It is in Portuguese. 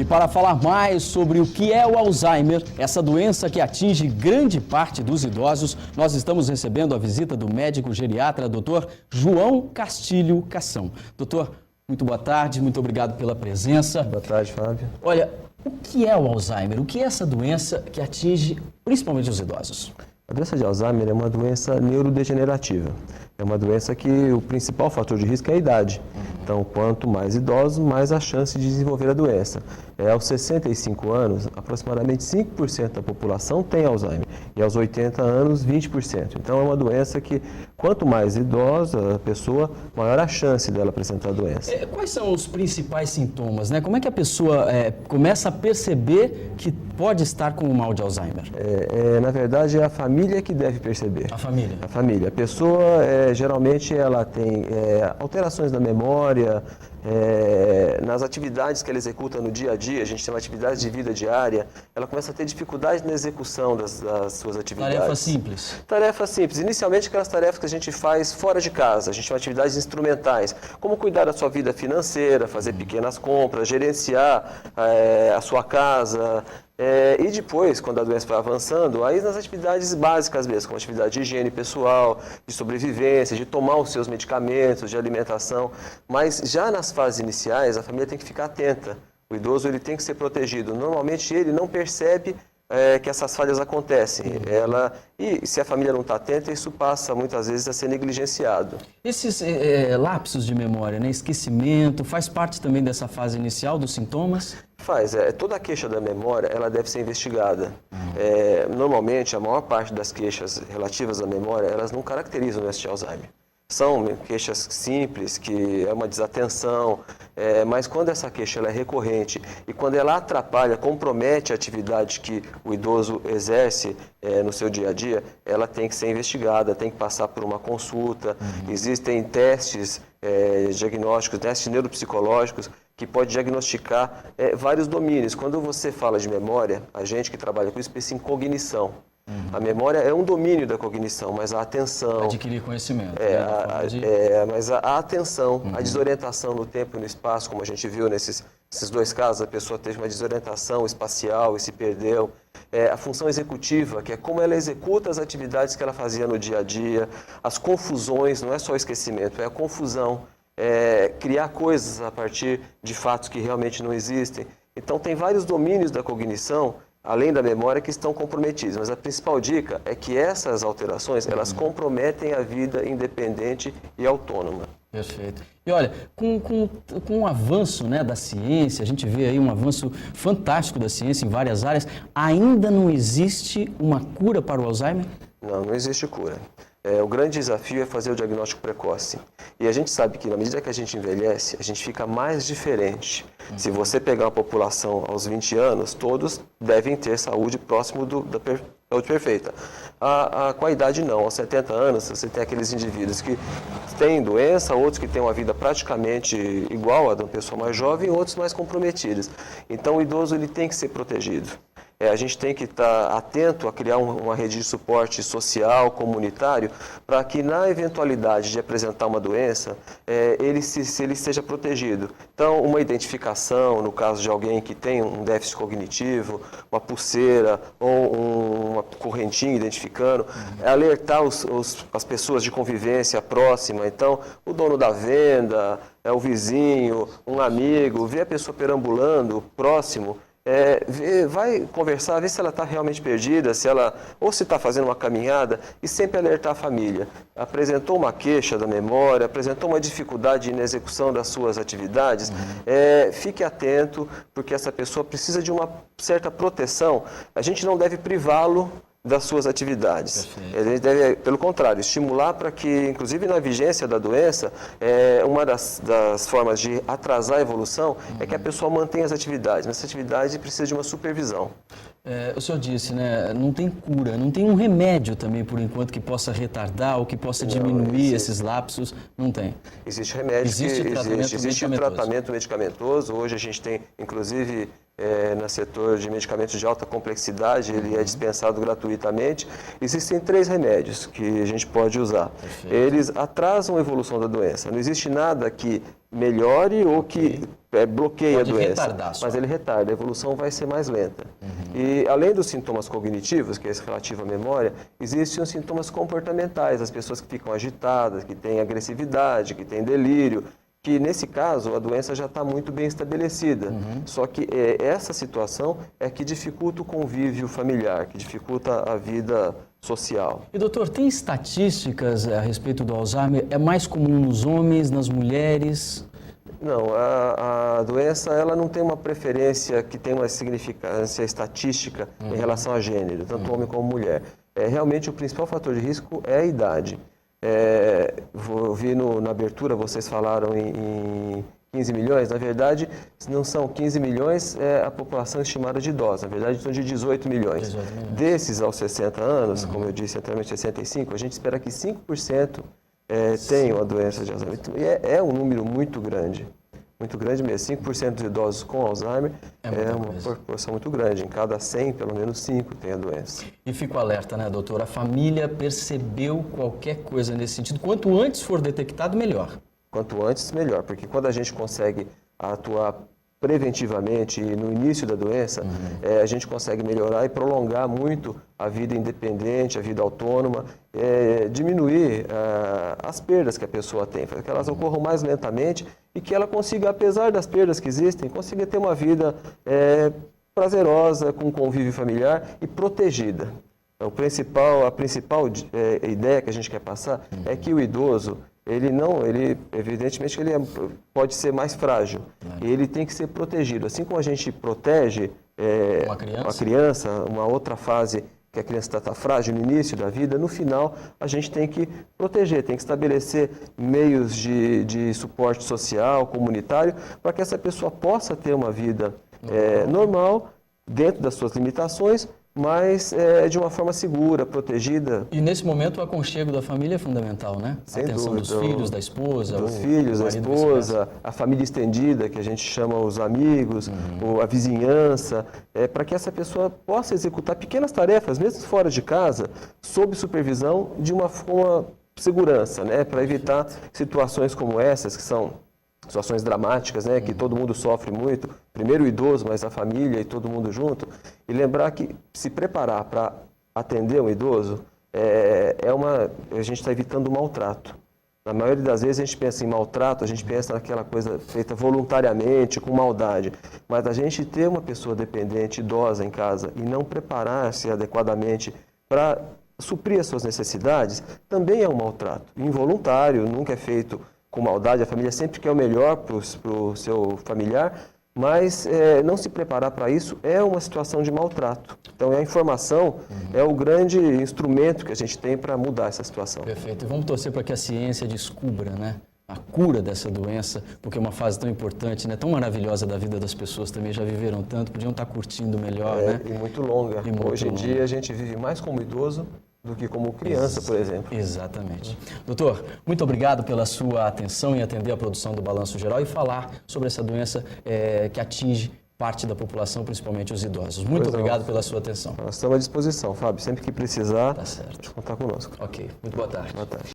E para falar mais sobre o que é o Alzheimer, essa doença que atinge grande parte dos idosos, nós estamos recebendo a visita do médico geriatra, Dr. João Castilho Cação. Doutor, muito boa tarde, muito obrigado pela presença. Boa tarde, Fábio. Olha, o que é o Alzheimer? O que é essa doença que atinge principalmente os idosos? A doença de Alzheimer é uma doença neurodegenerativa. É uma doença que o principal fator de risco é a idade. Então, quanto mais idosos, mais a chance de desenvolver a doença. Aos 65 anos, aproximadamente 5% da população tem Alzheimer. E aos 80 anos, 20%. Então, é uma doença que, quanto mais idosa a pessoa, maior a chance dela apresentar a doença. Quais são os principais sintomas, né? Como é que a pessoa começa a perceber que pode estar com o mal de Alzheimer? Na verdade, é a família que deve perceber. A família? A família. A pessoa, geralmente, ela tem alterações na memória, nas atividades que ela executa no dia a dia. A gente tem uma atividade de vida diária, ela começa a ter dificuldade na execução das suas atividades. Tarefas simples? Tarefas simples. Inicialmente, aquelas tarefas que a gente faz fora de casa. A gente tem atividades instrumentais, como cuidar da sua vida financeira, fazer pequenas compras, gerenciar a sua casa. E depois, quando a doença vai avançando, aí nas atividades básicas mesmo, como atividade de higiene pessoal, de sobrevivência, de tomar os seus medicamentos, de alimentação. Mas já nas fases iniciais, a família tem que ficar atenta. O idoso ele tem que ser protegido. Normalmente ele não percebe que essas falhas acontecem. E se a família não está atenta, isso passa muitas vezes a ser negligenciado. Esses lapsos de memória, né? Esquecimento, faz parte também dessa fase inicial dos sintomas? Faz. Toda a queixa da memória ela deve ser investigada. Normalmente, a maior parte das queixas relativas à memória, elas não caracterizam este Alzheimer. São queixas simples, que é uma desatenção, mas quando essa queixa ela é recorrente e quando ela atrapalha, compromete a atividade que o idoso exerce no seu dia a dia, ela tem que ser investigada, tem que passar por uma consulta. Existem testes diagnósticos, testes neuropsicológicos, que pode diagnosticar vários domínios. Quando você fala de memória, a gente que trabalha com isso pensa em cognição. A memória é um domínio da cognição, mas a atenção... Adquirir conhecimento. Mas a atenção, a desorientação no tempo e no espaço, como a gente viu nesses dois casos, a pessoa teve uma desorientação espacial e se perdeu. A função executiva, que é como ela executa as atividades que ela fazia no dia a dia. As confusões, não é só o esquecimento, é a confusão. Criar coisas a partir de fatos que realmente não existem. Então, tem vários domínios da cognição, além da memória, que estão comprometidos. Mas a principal dica é que essas alterações, elas comprometem a vida independente e autônoma. Perfeito. E olha, com o avanço, né, da ciência, a gente vê aí um avanço fantástico da ciência em várias áreas, ainda não existe uma cura para o Alzheimer? Não existe cura. O grande desafio é fazer o diagnóstico precoce. E a gente sabe que, na medida que a gente envelhece, a gente fica mais diferente. Se você pegar a população aos 20 anos, todos devem ter saúde próximo da saúde perfeita. Com a idade, não. Aos 70 anos, você tem aqueles indivíduos que têm doença, outros que têm uma vida praticamente igual à de uma pessoa mais jovem e outros mais comprometidos. Então, o idoso ele tem que ser protegido. A gente tem que estar atento a criar uma rede de suporte social, comunitário, para que na eventualidade de apresentar uma doença, ele esteja protegido. Então, uma identificação, no caso de alguém que tem um déficit cognitivo, uma pulseira ou uma correntinha identificando, alertar as pessoas de convivência próxima. Então, o dono da venda, o vizinho, um amigo, ver a pessoa perambulando próximo, vai conversar, ver se ela está realmente perdida, ou se está fazendo uma caminhada, e sempre alertar a família. Apresentou uma queixa da memória, apresentou uma dificuldade na execução das suas atividades, fique atento, porque essa pessoa precisa de uma certa proteção. A gente não deve privá-lo das suas atividades. Ele deve, pelo contrário, estimular para que, inclusive na vigência da doença, uma das formas de atrasar a evolução é que a pessoa mantenha as atividades. Mas essa atividade precisa de uma supervisão. O senhor disse, né, não tem cura, não tem um remédio também, por enquanto, que possa retardar ou que possa diminuir esses lapsos, não tem? Existe remédio, existe tratamento medicamentoso. Hoje a gente tem, inclusive, no setor de medicamentos de alta complexidade, ele é dispensado gratuitamente. Existem 3 remédios que a gente pode usar. Perfeito. Eles atrasam a evolução da doença. Não existe nada que melhore ou que bloqueia Pode a doença, retardar só. mas ele retarda, a evolução vai ser mais lenta. E além dos sintomas cognitivos, que é esse relativo à memória, existem os sintomas comportamentais, as pessoas que ficam agitadas, que têm agressividade, que têm delírio, que nesse caso a doença já está muito bem estabelecida. Só que essa situação é que dificulta o convívio familiar, que dificulta a vida social. E doutor, tem estatísticas a respeito do Alzheimer? É mais comum nos homens, nas mulheres? Não, a doença ela não tem uma preferência que tem uma significância estatística em relação a gênero, tanto homem como mulher. Realmente o principal fator de risco é a idade. Eu vi na abertura, vocês falaram em 15 milhões, na verdade não são 15 milhões, é a população estimada de idosos, na verdade são de 18 milhões. 18 milhões. Desses aos 60 anos, como eu disse anteriormente 65, a gente espera que 5% tenham a doença de Alzheimer. E é um número muito grande mesmo. 5% dos idosos com Alzheimer é uma proporção muito grande. Em cada 100, pelo menos 5 têm a doença. E fico alerta, né, doutor? A família percebeu qualquer coisa nesse sentido. Quanto antes for detectado, melhor. Quanto antes, melhor. Porque quando a gente consegue atuar preventivamente e no início da doença, a gente consegue melhorar e prolongar muito a vida independente, a vida autônoma, diminuir as perdas que a pessoa tem, para que elas ocorram mais lentamente e que ela consiga, apesar das perdas que existem, consiga ter uma vida prazerosa, com convívio familiar e protegida. A principal ideia que a gente quer passar é que o idoso, evidentemente ele pode ser mais frágil e ele tem que ser protegido. Assim como a gente protege uma criança, uma outra fase que a criança está frágil no início da vida, no final a gente tem que proteger, tem que estabelecer meios de suporte social, comunitário, para que essa pessoa possa ter uma vida normal, dentro das suas limitações, mas de uma forma segura, protegida. E nesse momento o aconchego da família é fundamental, né? Sem a atenção dúvida, dos filhos, da esposa. Dos filhos, da esposa, a família estendida, que a gente chama os amigos, a vizinhança, para que essa pessoa possa executar pequenas tarefas, mesmo fora de casa, sob supervisão de uma segurança, né? Para evitar situações como essas, que são situações dramáticas, né, que todo mundo sofre muito, primeiro o idoso, mas a família e todo mundo junto, e lembrar que se preparar para atender um idoso, a gente está evitando o maltrato. Na maioria das vezes a gente pensa em maltrato, a gente pensa naquela coisa feita voluntariamente, com maldade, mas a gente ter uma pessoa dependente, idosa em casa, e não preparar-se adequadamente para suprir as suas necessidades, também é um maltrato. Involuntário, nunca é feito com maldade, a família sempre quer o melhor para o seu familiar, mas não se preparar para isso é uma situação de maltrato. Então, a informação é o grande instrumento que a gente tem para mudar essa situação. Perfeito. E vamos torcer para que a ciência descubra, né, a cura dessa doença, porque é uma fase tão importante, né, tão maravilhosa da vida das pessoas também, já viveram tanto, podiam estar curtindo melhor, né? E muito longa. Hoje em dia, a gente vive mais como idoso do que como criança, por exemplo. Exatamente. Doutor, muito obrigado pela sua atenção em atender a produção do Balanço Geral e falar sobre essa doença que atinge parte da população, principalmente os idosos. Muito obrigado pela sua atenção. Nós estamos à disposição, Fábio. Sempre que precisar, Tá certo. contar conosco. Ok. Muito boa tarde. Boa tarde.